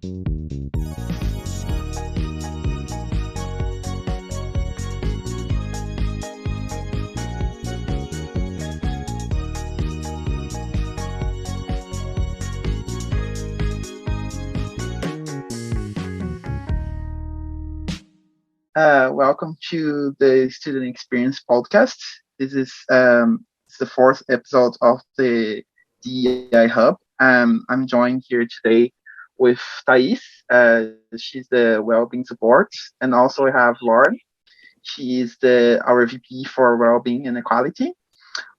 Welcome to the Student Experience podcast. This is it's the fourth episode of the DEI Hub. I'm joined here today with Thais. She's the Wellbeing Support, and also we have Loran. She is the our VP for Wellbeing and Equality.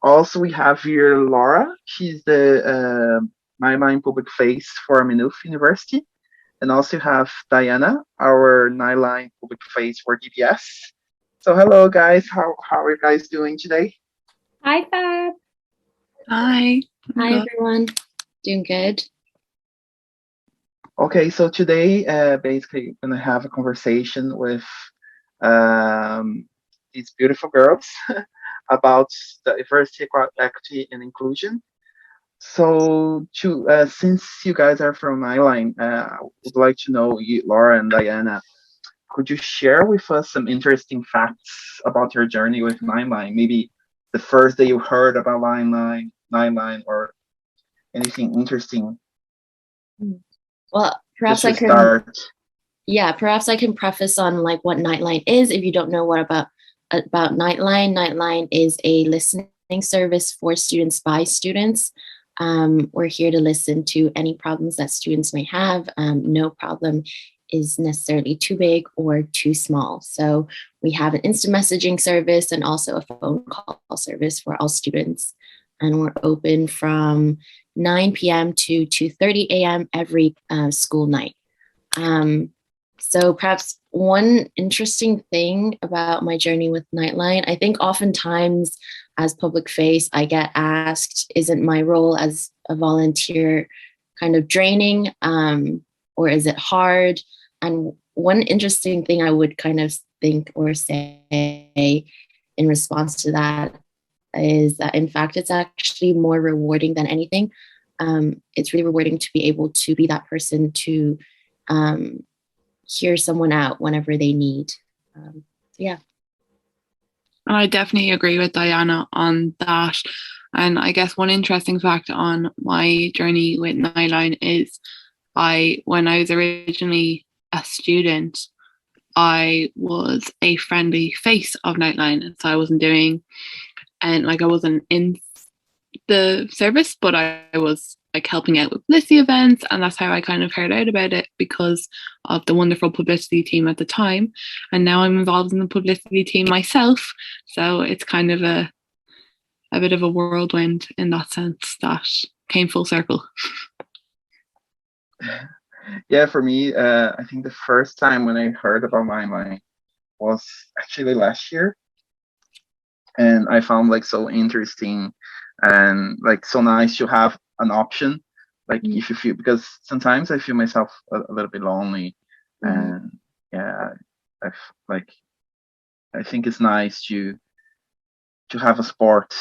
Also, we have here Laura. She's the Niteline Public Face for Maynooth University. And also have Diana, our Niteline Public Face for DBS. So hello guys, how are you guys doing today? Hi Fab. Hi. Hi everyone. Doing good. Okay, so today basically we're gonna have a conversation with these beautiful girls about diversity, equity, and inclusion. So, since you guys are from Niteline, I would like to know you, Laura and Diana. Could you share with us some interesting facts about your journey with Niteline? Maybe the first day you heard about Niteline, or anything interesting. Well, perhaps I can. Start. Yeah, perhaps I can preface on like what Niteline is. If you don't know what about Niteline, Niteline is a listening service for students by students. We're here to listen to any problems that students may have. No problem is necessarily too big or too small. So we have an instant messaging service and also a phone call service for all students. And we're open from 9 p.m. to 2:30 a.m. every school night. So perhaps one interesting thing about my journey with Niteline, I think oftentimes as public face, I get asked, isn't my role as a volunteer kind of draining, or is it hard? And one interesting thing I would kind of think or say in response to that is that, in fact, it's actually more rewarding than anything. It's really rewarding to be able to be that person to hear someone out whenever they need. Yeah. And I definitely agree with Diana on that. And I guess one interesting fact on my journey with Niteline is when I was originally a student, I was a friendly face of Niteline. So I wasn't I wasn't in the service, but I was like helping out with publicity events, and that's how I kind of heard out about it because of the wonderful publicity team at the time. And now I'm involved in the publicity team myself, so it's kind of a bit of a whirlwind in that sense that came full circle. Yeah, for me, I think the first time when I heard about Niteline was actually last year, and I found like so interesting and like so nice to have an option, like if you feel, because sometimes I feel myself a little bit lonely, and yeah, I think it's nice to have a sport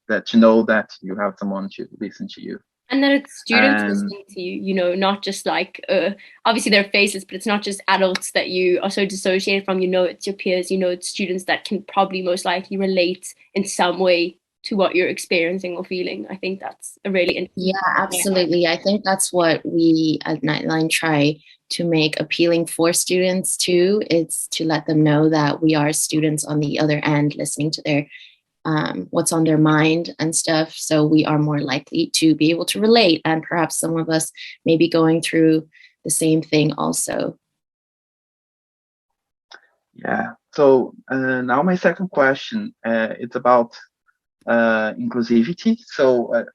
that you know that you have someone to listen to you. And that it's students listening to you, not just like, obviously their faces, but it's not just adults that you are so dissociated from, it's your peers, it's students that can probably most likely relate in some way to what you're experiencing or feeling. I think that's a really interesting. Yeah, absolutely. I think that's what we at Niteline try to make appealing for students too. It's to let them know that we are students on the other end listening to their what's on their mind and stuff. So we are more likely to be able to relate, and perhaps some of us may be going through the same thing also. Yeah. So now my second question, it's about inclusivity. So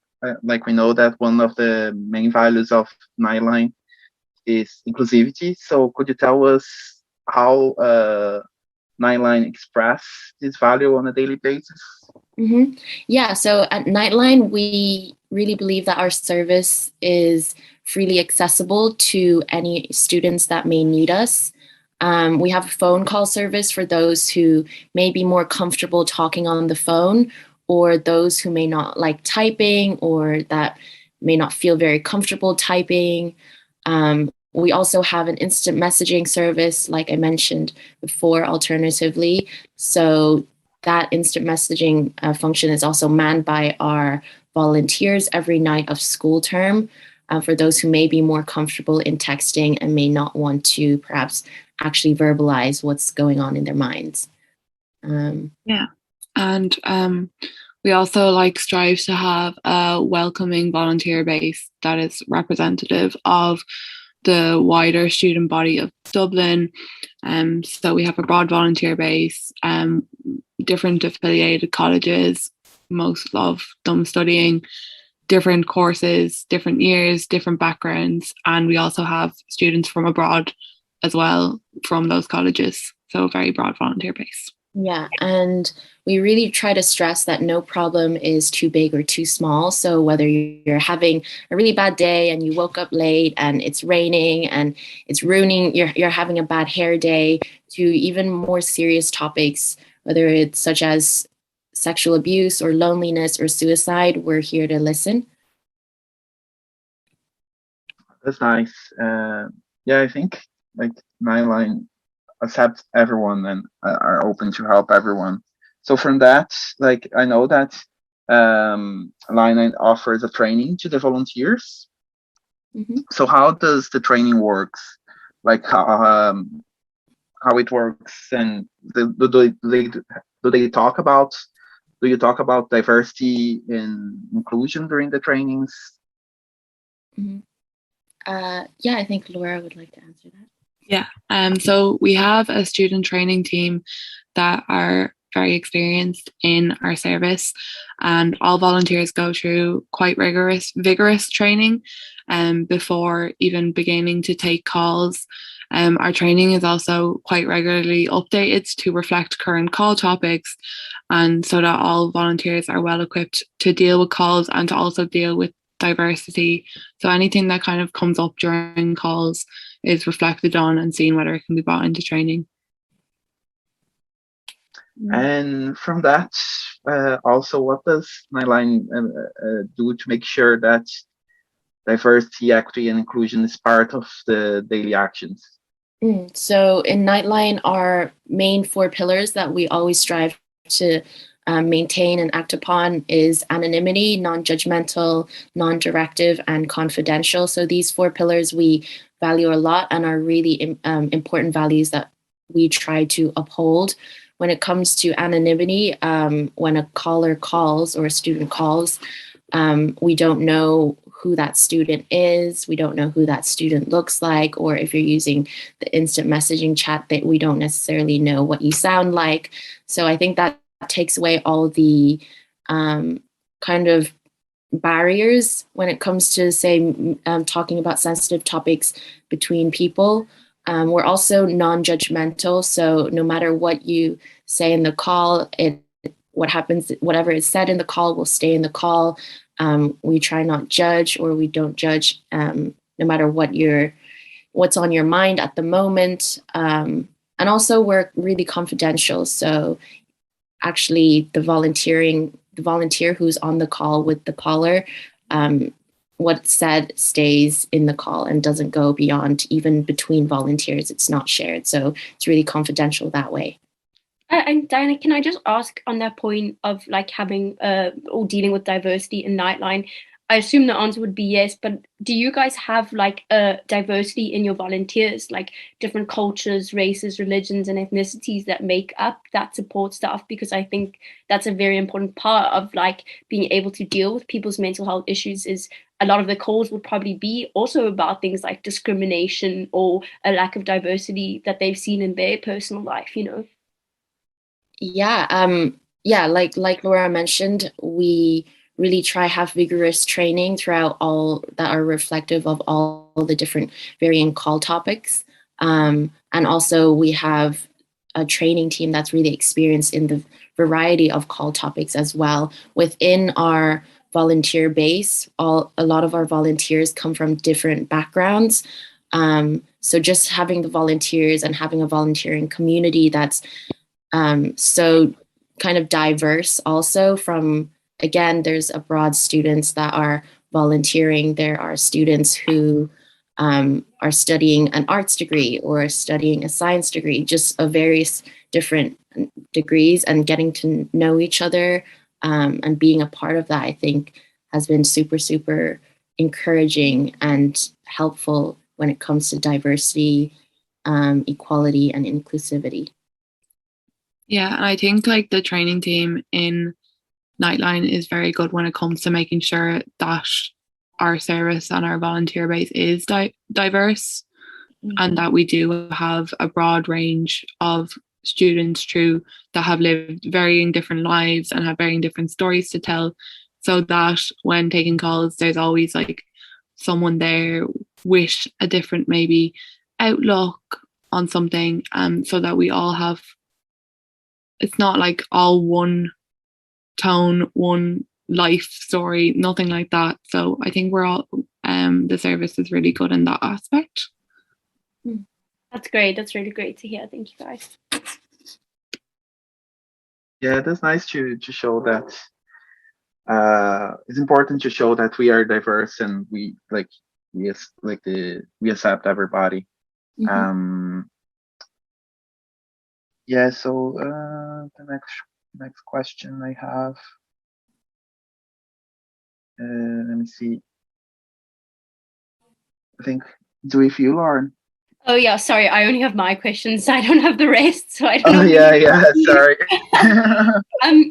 like we know that one of the main values of Niteline is inclusivity. So could you tell us how Niteline express this value on a daily basis? Yeah, so at Niteline, we really believe that our service is freely accessible to any students that may need us. We have a phone call service for those who may be more comfortable talking on the phone, or those who may not like typing, or that may not feel very comfortable typing. We also have an instant messaging service, like I mentioned before, alternatively. So that instant messaging function is also manned by our volunteers every night of school term, for those who may be more comfortable in texting and may not want to perhaps actually verbalize what's going on in their minds. Yeah. And we also strive to have a welcoming volunteer base that is representative of the wider student body of Dublin. So we have a broad volunteer base, different affiliated colleges, most of them studying different courses, different years, different backgrounds, and we also have students from abroad as well from those colleges. So a very broad volunteer base. Yeah, and we really try to stress that no problem is too big or too small. So whether you're having a really bad day and you woke up late and it's raining and it's ruining, you're having a bad hair day, to even more serious topics, whether it's such as sexual abuse or loneliness or suicide, we're here to listen. That's nice. Yeah, I think Niteline accepts everyone and are open to help everyone. So from that, I know that Niteline offers a training to the volunteers. Mm-hmm. So how does the training works? How it works, and do you talk about diversity and inclusion during the trainings? Mm-hmm. Yeah, I think Laura would like to answer that. Yeah, so we have a student training team that are very experienced in our service, and all volunteers go through quite vigorous training before even beginning to take calls. Our training is also quite regularly updated to reflect current call topics, and so that all volunteers are well equipped to deal with calls and to also deal with diversity. So anything that kind of comes up during calls is reflected on and seen whether it can be brought into training. And from that, also, what does Niteline do to make sure that diversity, equity, and inclusion is part of the daily actions? So in Niteline, our main 4 pillars that we always strive to maintain and act upon is anonymity, non-judgmental, non-directive, and confidential. So these 4 pillars we value a lot and are really important values that we try to uphold. When it comes to anonymity, when a caller calls or a student calls, we don't know who that student is. We don't know who that student looks like, or if you're using the instant messaging chat, that we don't necessarily know what you sound like. So I think that takes away all the kind of barriers when it comes to, say, talking about sensitive topics between people. We're also non-judgmental, so no matter what you say in the call, whatever is said in the call will stay in the call. We try not judge, or we don't judge, no matter what's on your mind at the moment. And also we're really confidential. So actually the volunteer who's on the call with the caller, what's said stays in the call and doesn't go beyond, even between volunteers. It's not shared. So it's really confidential that way. And Diana, can I just ask on that point of having or dealing with diversity in Niteline? I assume the answer would be yes, but do you guys have diversity in your volunteers, different cultures, races, religions, and ethnicities that make up that support staff? Because I think that's a very important part of being able to deal with people's mental health issues. Is a lot of the calls would probably be also about things like discrimination or a lack of diversity that they've seen in their personal life, Yeah, like Laura mentioned, we really try have vigorous training throughout all that are reflective of all the different varying call topics. And also we have a training team that's really experienced in the variety of call topics as well. Within our volunteer base, a lot of our volunteers come from different backgrounds. So just having the volunteers and having a volunteering community that's so kind of diverse also from, again, there's a broad students that are volunteering. There are students who are studying an arts degree or studying a science degree, just of various different degrees, and getting to know each other and being a part of that, I think has been super, super encouraging and helpful when it comes to diversity, equality, and inclusivity. Yeah, and I think like the training team in Niteline is very good when it comes to making sure that our service and our volunteer base is diverse, and that we do have a broad range of students through that have lived varying different lives and have varying different stories to tell, so that when taking calls there's always like someone there with a different maybe outlook on something, so that we all have, it's not like all one tone, one life story, nothing like that. So I think we're all the service is really good in that aspect. That's great. That's really great to hear. Thank you, guys. Yeah, that's nice to show that it's important to show that we are diverse and we accept everybody. Yeah, so the next question I have, let me see. I think, do we feel, Loran? Oh yeah, sorry, I only have my questions. I don't have the rest, so I don't know. Oh yeah, sorry.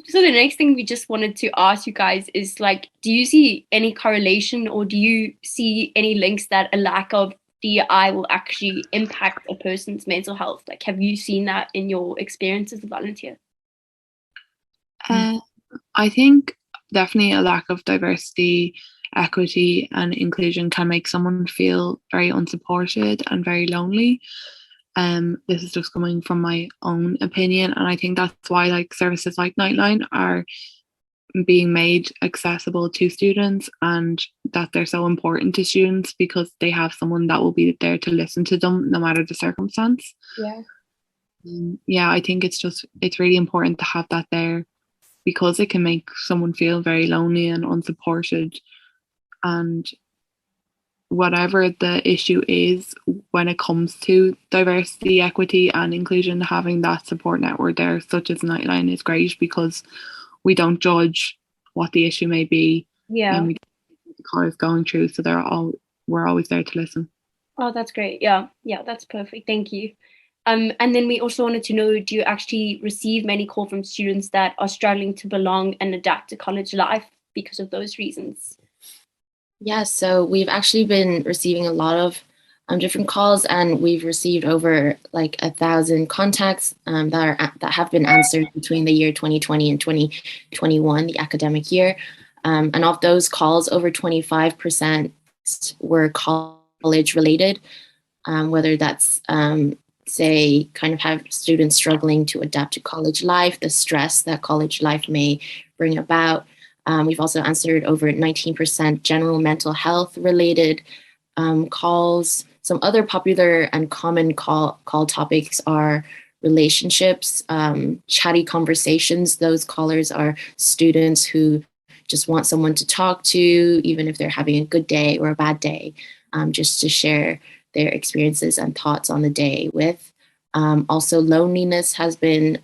So the next thing we just wanted to ask you guys is like, do you see any correlation or do you see any links that a lack of DEI will actually impact a person's mental health? Like, have you seen that in your experience as a volunteer? I think definitely a lack of diversity, equity, and inclusion can make someone feel very unsupported and very lonely. This is just coming from my own opinion, and I think that's why like services like Niteline are being made accessible to students, and that they're so important to students because they have someone that will be there to listen to them no matter the circumstance. Yeah, I think it's really important to have that there, because it can make someone feel very lonely and unsupported. And whatever the issue is when it comes to diversity, equity, and inclusion, having that support network there, such as Niteline, is great, because we don't judge what the issue may be. And we what the caller is going through, so we're always there to listen. Oh, that's great. Yeah, that's perfect. Thank you. And then we also wanted to know, do you actually receive many calls from students that are struggling to belong and adapt to college life because of those reasons? Yeah, so we've actually been receiving a lot of different calls, and we've received over like 1,000 contacts that have been answered between the year 2020 and 2021, the academic year. And of those calls, over 25% were college related, whether that's say kind of have students struggling to adapt to college life, the stress that college life may bring about. We've also answered over 19% general mental health related calls. Some other popular and common call topics are relationships, chatty conversations. Those callers are students who just want someone to talk to, even if they're having a good day or a bad day, just to share their experiences and thoughts on the day with. Also, loneliness has been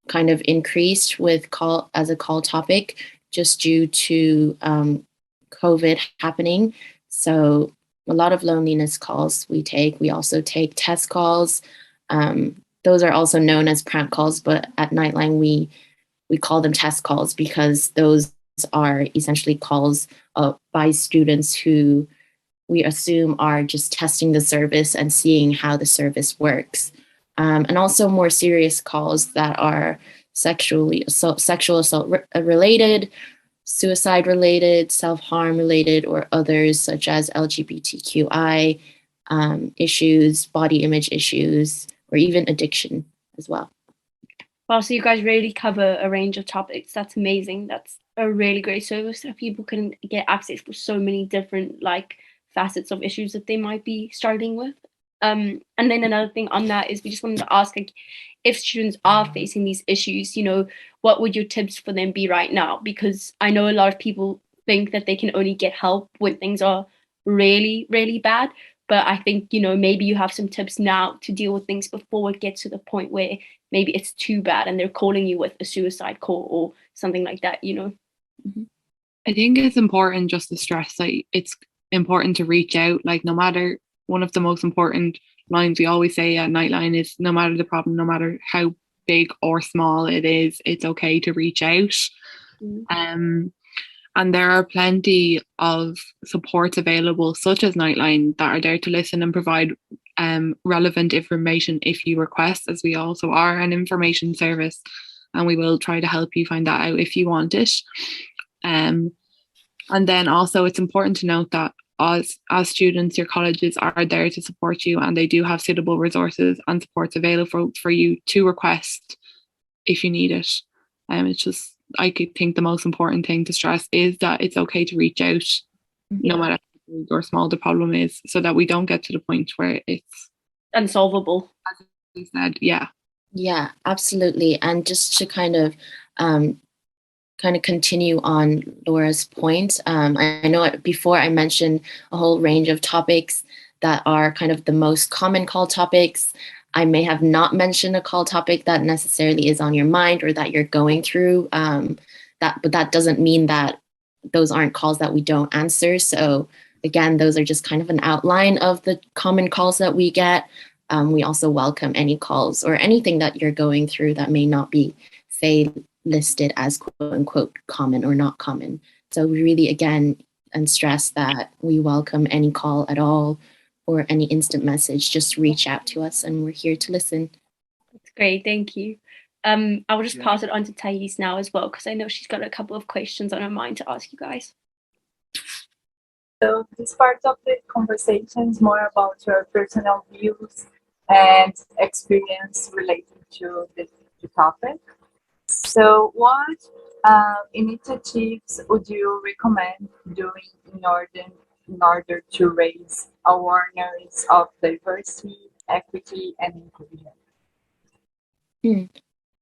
kind of increased with as a call topic, just due to COVID happening. So a lot of loneliness calls we take. We also take test calls. Those are also known as prank calls, but at Niteline we call them test calls because those are essentially calls by students who we assume are just testing the service and seeing how the service works. And also more serious calls that are sexual assault related, suicide related, self-harm related, or others such as LGBTQI issues, body image issues, or even addiction as well. Wow, so you guys really cover a range of topics. That's amazing. That's a really great service that people can get access for so many different like facets of issues that they might be struggling with. And then another thing on that is we just wanted to ask, like, if students are facing these issues, what would your tips for them be right now? Because I know a lot of people think that they can only get help when things are really, really bad. But I think, maybe you have some tips now to deal with things before it gets to the point where maybe it's too bad and they're calling you with a suicide call or something like that, Mm-hmm. I think it's important just to stress that it's important to reach out. Like, no matter, one of the most important lines we always say at Niteline is, no matter the problem, no matter how big or small it is, it's okay to reach out. Mm-hmm. And there are plenty of supports available, such as Niteline, that are there to listen and provide relevant information if you request, as we also are an information service, and we will try to help you find that out if you want it. And then also it's important to note that as students, your colleges are there to support you, and they do have suitable resources and supports available for you to request if you need it. It's just, I could think the most important thing to stress is that it's okay to reach out, no matter how big or small the problem is, so that we don't get to the point where it's unsolvable. As you said, yeah. Yeah, absolutely. And just to kind of continue on Laura's point, I know before I mentioned a whole range of topics that are kind of the most common call topics. I may have not mentioned a call topic that necessarily is on your mind or that you're going through. But that doesn't mean that those aren't calls that we don't answer. So again, those are just kind of an outline of the common calls that we get. We also welcome any calls or anything that you're going through that may not be, say, listed as quote unquote common or not common. So we really, again, and stress that we welcome any call at all or any instant message. Just reach out to us and we're here to listen. That's great, thank you. I will just pass it on to Thais now as well, because I know she's got a couple of questions on her mind to ask you guys. So this part of the conversation is more about your personal views and experience related to the topic. So what initiatives would you recommend doing in order to raise awareness of diversity, equity, and inclusion?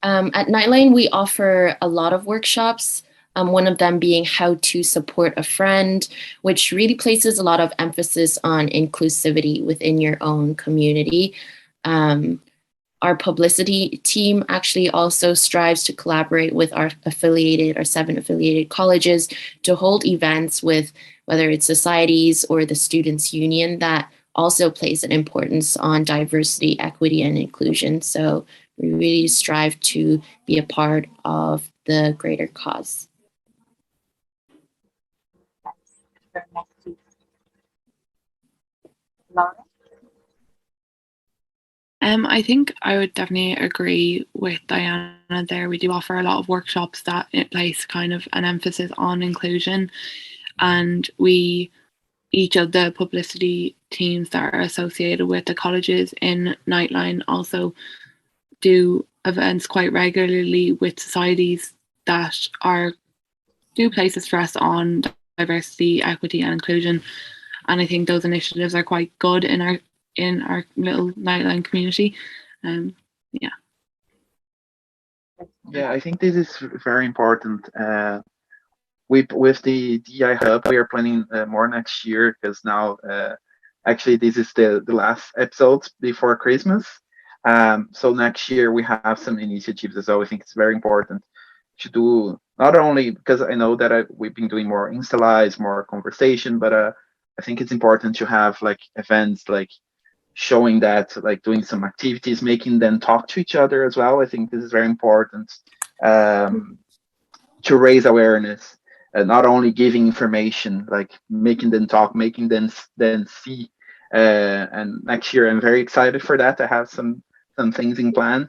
At Niteline, we offer a lot of workshops, one of them being how to support a friend, which really places a lot of emphasis on inclusivity within your own community. Our publicity team actually also strives to collaborate with our 7 affiliated colleges to hold events with whether it's societies or the Students' Union that also place an importance on diversity, equity, and inclusion. So we really strive to be a part of the greater cause. Loran? I think I would definitely agree with Diana there. We do offer a lot of workshops that place kind of an emphasis on inclusion, and each of the publicity teams that are associated with the colleges in Niteline also do events quite regularly with societies that do place a stress on diversity, equity, and inclusion. And I think those initiatives are quite good in our little Niteline community. Yeah, I think this is very important. With the DEI Hub, we are planning more next year, because now actually this is the last episode before Christmas. So next year we have some initiatives as well. I think it's very important to do, not only because I know that we've been doing more Insta Lives, more conversation, but I think it's important to have like events like showing that, like doing some activities, making them talk to each other as well. I think this is very important to raise awareness, not only giving information, like making them talk, making them then see. And next year I'm very excited for that. I have some things in plan.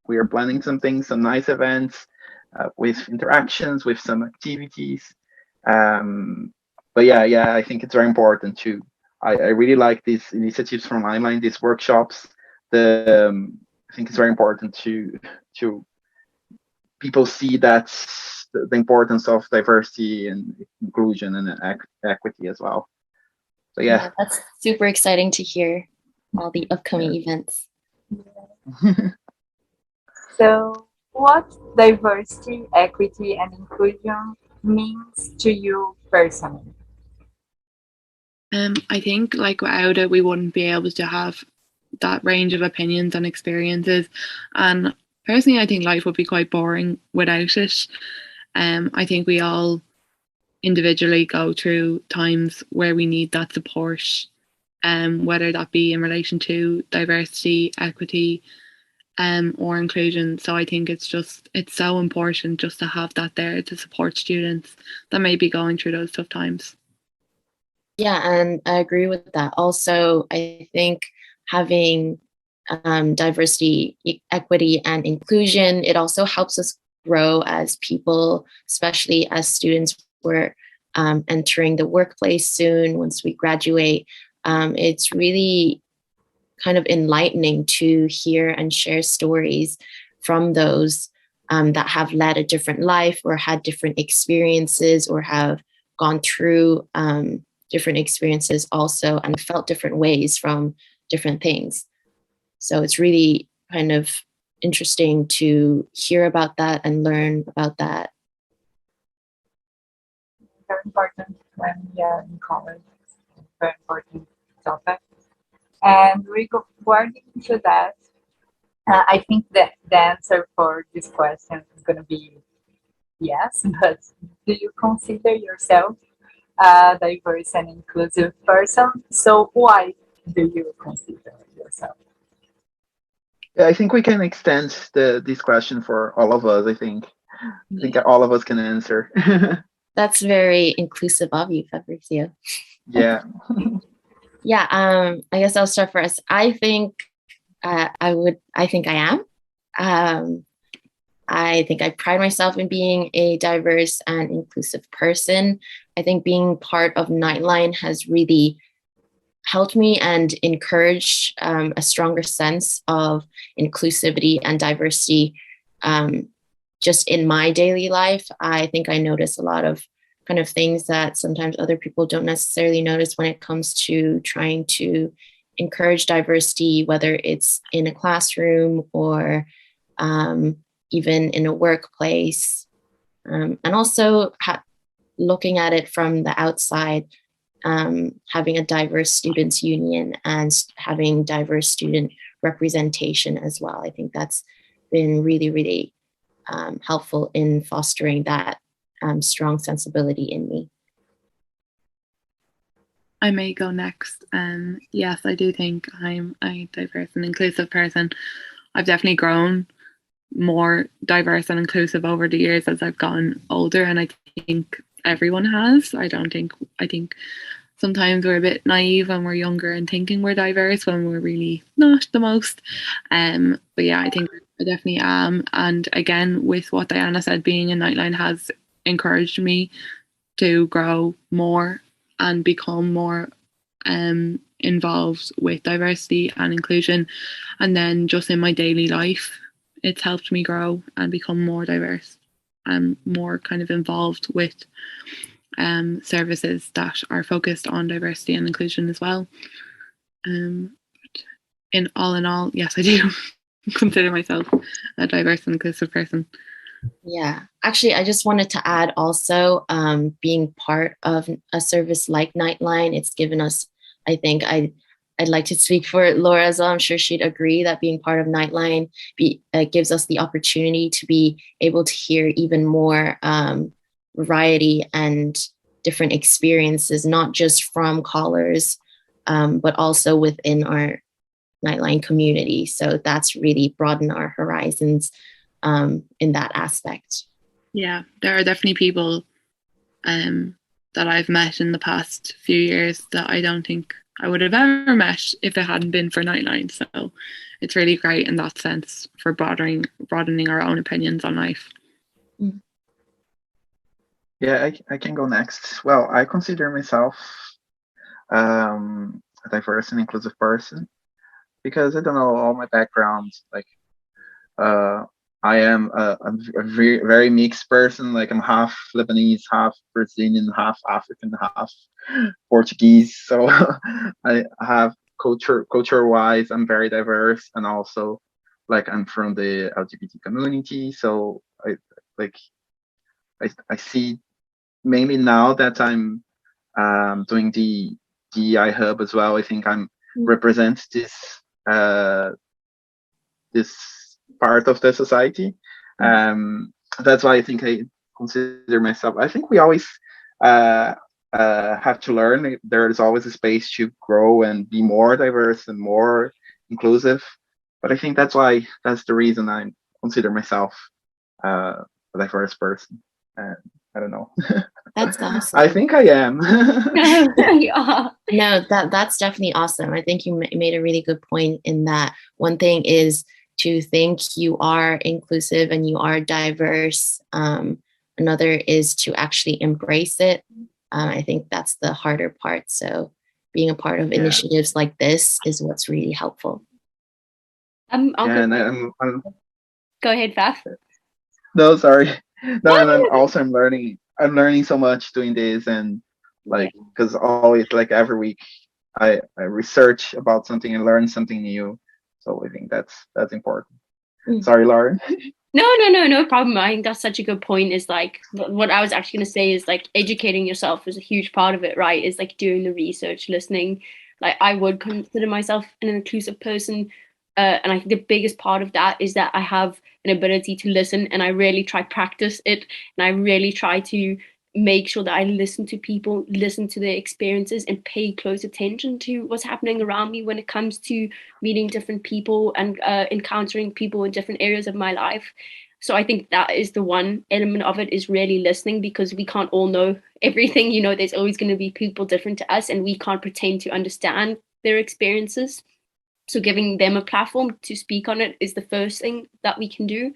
We are planning some things, some nice events with interactions, with some activities. But yeah, I think it's very important to. I really like these initiatives from Niteline, these workshops. I think it's very important to people see that the importance of diversity and inclusion and equity as well. So yeah, that's super exciting to hear all the upcoming events. So what diversity, equity, and inclusion means to you personally? I think like without it, we wouldn't be able to have that range of opinions and experiences. And personally, I think life would be quite boring without it. I think we all individually go through times where we need that support, whether that be in relation to diversity, equity, or inclusion. So I think it's so important just to have that there to support students that may be going through those tough times. Yeah, and I agree with that. Also, I think having diversity, equity, and inclusion, it also helps us grow as people, especially as students. We're entering the workplace soon once we graduate. It's really kind of enlightening to hear and share stories from those that have led a different life or had different experiences or have gone through different experiences also and felt different ways from different things. So it's really kind of interesting to hear about that and learn about that. Very important when we are in college. Very important topic. And regarding to that, I think that the answer for this question is going to be yes, but do you consider yourself a diverse and inclusive person? So why do you consider yourself? Yeah, I think we can extend this question for all of us. I think all of us can answer. That's very inclusive of you, Fabricio. Yeah. Yeah, I guess I'll start first. I think I think I am. I think I pride myself in being a diverse and inclusive person. I think being part of Niteline has really helped me and encouraged a stronger sense of inclusivity and diversity just in my daily life. I think I notice a lot of kind of things that sometimes other people don't necessarily notice when it comes to trying to encourage diversity, whether it's in a classroom or even in a workplace. And also looking at it from the outside, having a diverse students union and having diverse student representation as well. I think that's been really, really helpful in fostering that strong sensibility in me. I may go next. Yes, I do think I'm a diverse and inclusive person. I've definitely grown more diverse and inclusive over the years as I've gotten older, and I think everyone has. I think sometimes we're a bit naive when we're younger and thinking we're diverse when we're really not the most. But yeah, I think I definitely am. And again, with what Diana said, being in Niteline has encouraged me to grow more and become more involved with diversity and inclusion. And then just in my daily life, it's helped me grow and become more diverse and more kind of involved with services that are focused on diversity and inclusion as well. In all, yes, I do consider myself a diverse and inclusive person. Yeah, actually, I just wanted to add also being part of a service like Niteline, it's given us, I think I'd like to speak for Laura as well. I'm sure she'd agree that being part of Niteline gives us the opportunity to be able to hear even more variety and different experiences, not just from callers, but also within our Niteline community. So that's really broadened our horizons in that aspect. Yeah, there are definitely people that I've met in the past few years that I don't think I would have ever met if it hadn't been for Niteline. So it's really great in that sense for broadening our own opinions on life. Yeah, I can go next. Well, I consider myself a diverse and inclusive person because I don't know all my background. Like, I am a very, very mixed person. Like, I'm half Lebanese, half Brazilian, half African, half Portuguese. So I have culture-wise, I'm very diverse, and also like I'm from the LGBT community. So I see mainly now that I'm doing the DEI hub as well. I think I'm represents this part of the society. That's why I think I consider myself. I think we always have to learn. There's always a space to grow and be more diverse and more inclusive. But I think that's the reason I consider myself a diverse person. I don't know. That's awesome. I think I am. Yeah. No, that's definitely awesome. I think you made a really good point in that. One thing is to think you are inclusive and you are diverse. Another is to actually embrace it. I think that's the harder part. So being a part of initiatives like this is what's really helpful. I'm Go ahead, Faf. No, sorry. No, and I'm learning. I'm learning so much doing this, and like, because always, like, every week, I research about something and learn something new. So I think that's important. Sorry, Loran. No problem. I think that's such a good point. Is like what I was actually going to say is like educating yourself is a huge part of it, right? Is like doing the research, listening. Like I would consider myself an inclusive person. And I think the biggest part of that is that I have an ability to listen, and I really try practice it, and I really try to make sure that I listen to people, listen to their experiences, and pay close attention to what's happening around me when it comes to meeting different people and encountering people in different areas of my life. So I think that is the one element of it, is really listening, because we can't all know everything. You know, there's always going to be people different to us, and we can't pretend to understand their experiences. So giving them a platform to speak on it is the first thing that we can do.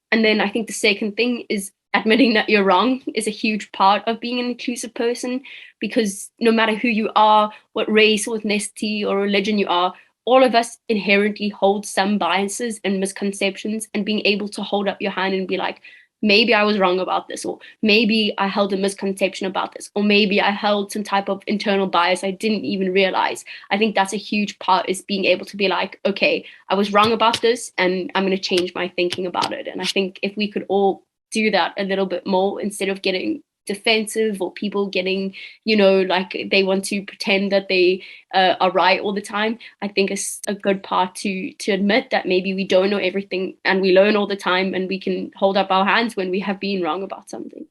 And then I think the second thing is admitting that you're wrong is a huge part of being an inclusive person, because no matter who you are, what race or ethnicity or religion you are, all of us inherently hold some biases and misconceptions, and being able to hold up your hand and be like, maybe I was wrong about this, or maybe I held a misconception about this, or maybe I held some type of internal bias I didn't even realize. I think that's a huge part, is being able to be like, okay, I was wrong about this, and I'm going to change my thinking about it. And I think if we could all do that a little bit more, instead of getting defensive or people getting, you know, like they want to pretend that they are right all the time, I think it's a good part to admit that maybe we don't know everything, and we learn all the time, and we can hold up our hands when we have been wrong about something.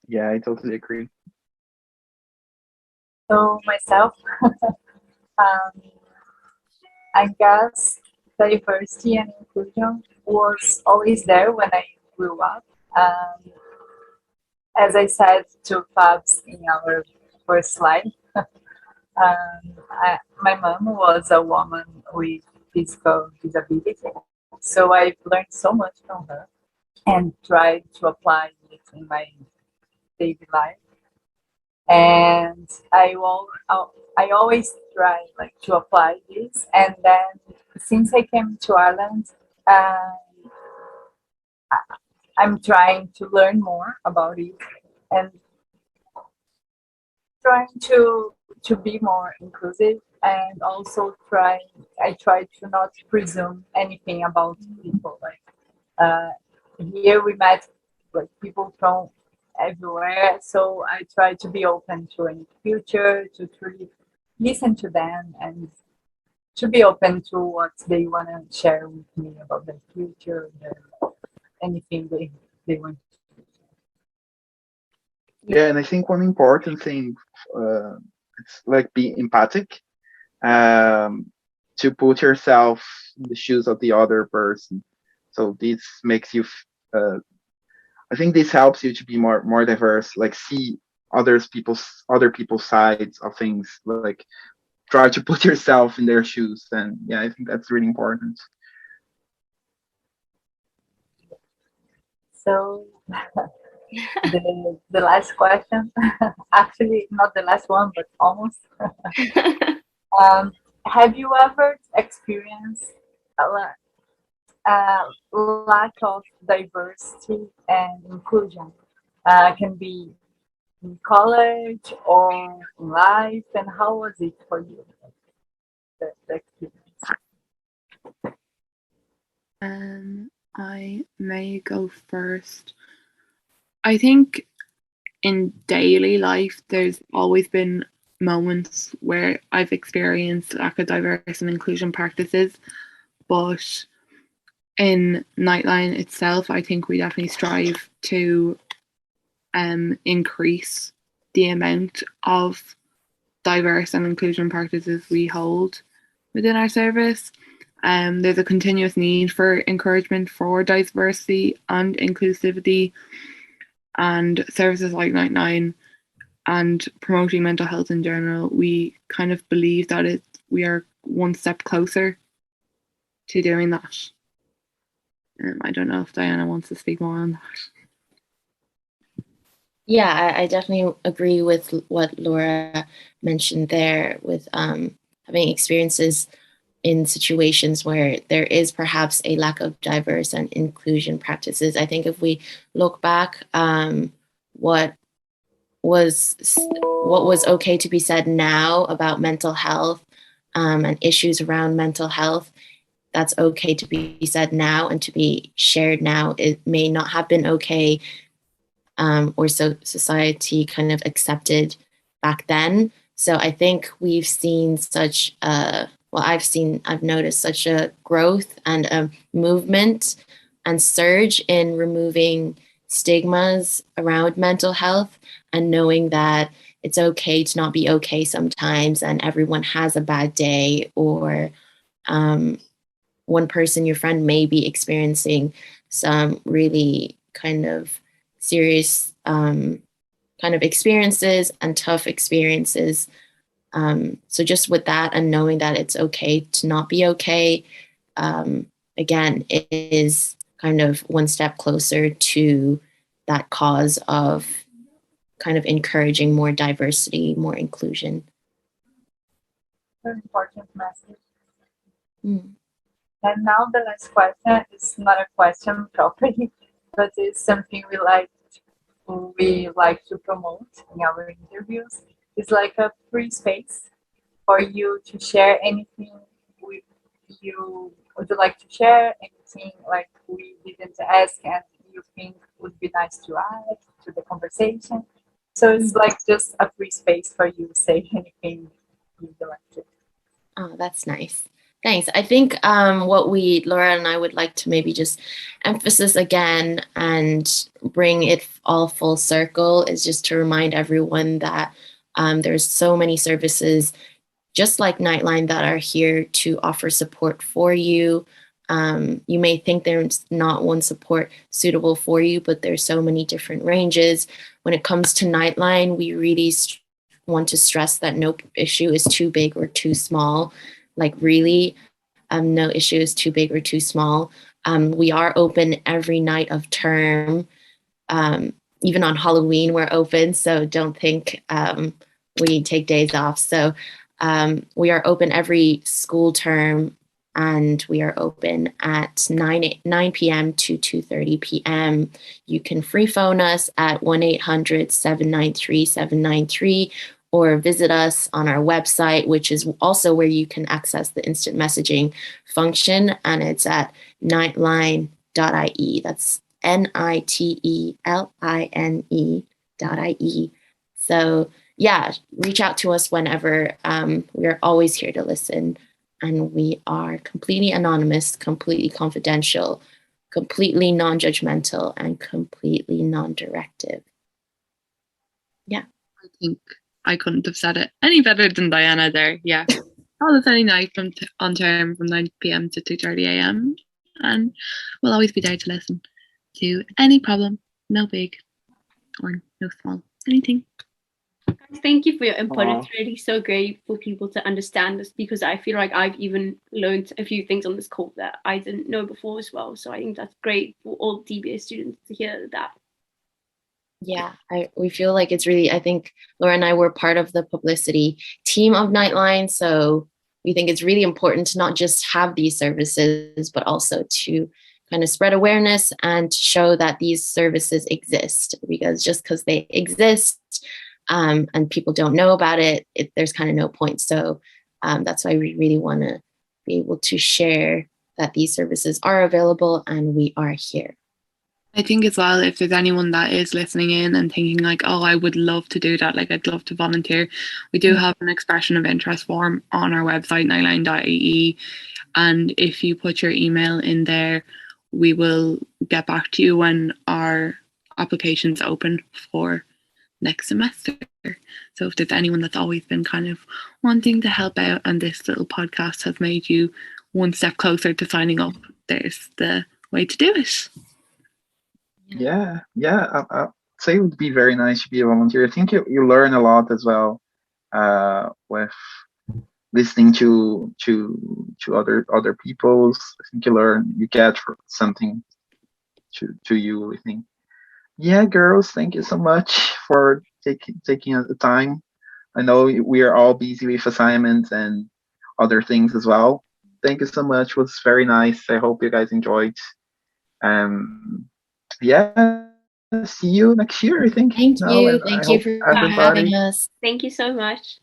Yeah, I totally agree. So myself, I guess diversity and inclusion was always there when I grew up. As I said to Fabs in our first slide, my mom was a woman with physical disability, so I've learned so much from her and tried to apply it in my daily life. And I always try like to apply this. And then since I came to Ireland, I'm trying to learn more about it and trying to be more inclusive, and also I try to not presume anything about people. Like here we met like people from everywhere, so I try to be open to any future, to truly listen to them, and to be open to what they want to share with me about their future, anything they want. Yeah, and I think one important thing, it's like be empathic, to put yourself in the shoes of the other person. So this makes you, I think this helps you to be more diverse, like see other people's sides of things, like try to put yourself in their shoes. And yeah, I think that's really important. So the last question, actually not the last one, but almost. Have you ever experienced a lack of diversity and inclusion? Can be in college or in life, and how was it for you, the experience? I may go first. I think in daily life, there's always been moments where I've experienced lack of diverse and inclusion practices, but in Niteline itself, I think we definitely strive to increase the amount of diverse and inclusion practices we hold within our service. There's a continuous need for encouragement for diversity and inclusivity, and services like Niteline and promoting mental health in general, we kind of believe that we are one step closer to doing that. I don't know if Diana wants to speak more on that. Yeah, I definitely agree with what Laura mentioned there with having experiences in situations where there is perhaps a lack of diverse and inclusion practices. I think if we look back, what was okay to be said now about mental health and issues around mental health, that's okay to be said now and to be shared now. It may not have been okay or so society kind of accepted back then. So I think we've seen such I've noticed such a growth and a movement and surge in removing stigmas around mental health and knowing that it's okay to not be okay sometimes and everyone has a bad day, or one person, your friend, may be experiencing some really kind of serious kind of experiences and tough experiences. So just with that and knowing that it's okay to not be okay, again, it is kind of one step closer to that cause of kind of encouraging more diversity, more inclusion. Very important message. Mm. And now the last question is not a question properly, but it's something we like to promote in our interviews. It's like a free space for you to share anything with you. Would you like to share anything like we didn't ask and you think would be nice to add to the conversation? So it's like just a free space for you to say anything you'd like to. Oh, that's nice. Thanks. I think what Laura and I would like to maybe just emphasize again and bring it all full circle is just to remind everyone that there's so many services just like Niteline that are here to offer support for you. You may think there's not one support suitable for you, but there's so many different ranges. When it comes to Niteline, we really want to stress that no issue is too big or too small. Like really, no issue is too big or too small. We are open every night of term. Even on Halloween, we're open. So don't think we take days off. So we are open every school term, and we are open at 9 p.m. to 2:30 p.m. You can free phone us at 1-800-793-793 or visit us on our website, which is also where you can access the instant messaging function, and it's at niteline.ie. That's niteline.ie. So yeah, reach out to us whenever. We're always here to listen, and we are completely anonymous, completely confidential, completely non-judgmental, and completely non-directive. Yeah. I think I couldn't have said it any better than Diana there. Yeah. Call us any night on term from 9 p.m. to 2:30 a.m. and we'll always be there to listen to any problem, no big or no small, anything. Thank you for your input. It's really so great for people to understand this, because I feel like I've even learned a few things on this call that I didn't know before as well. So I think that's great for all DBA students to hear that. Yeah, we feel like it's really, I think Laura and I were part of the publicity team of Niteline. So we think it's really important to not just have these services, but also to kind of spread awareness and show that these services exist, because just because they exist and people don't know about it, there's kind of no point. So that's why we really want to be able to share that these services are available and we are here. I think as well, if there's anyone that is listening in and thinking like, oh, I would love to do that, like I'd love to volunteer, we do have an expression of interest form on our website, niteline.ie. And if you put your email in there, we will get back to you when our application's open for next semester. So if there's anyone that's always been kind of wanting to help out and this little podcast has made you one step closer to signing up, there's the way to do it. Yeah, I'd say it would be very nice to be a volunteer. I think you learn a lot as well with listening to other people's. I think you get something to you. I think. Yeah, girls, thank you so much for taking the time. I know we are all busy with assignments and other things as well. Thank you so much. It was very nice. I hope you guys enjoyed. Yeah, see you next year, I think. Thank you. I Thank hope you for everybody having us. Thank you so much.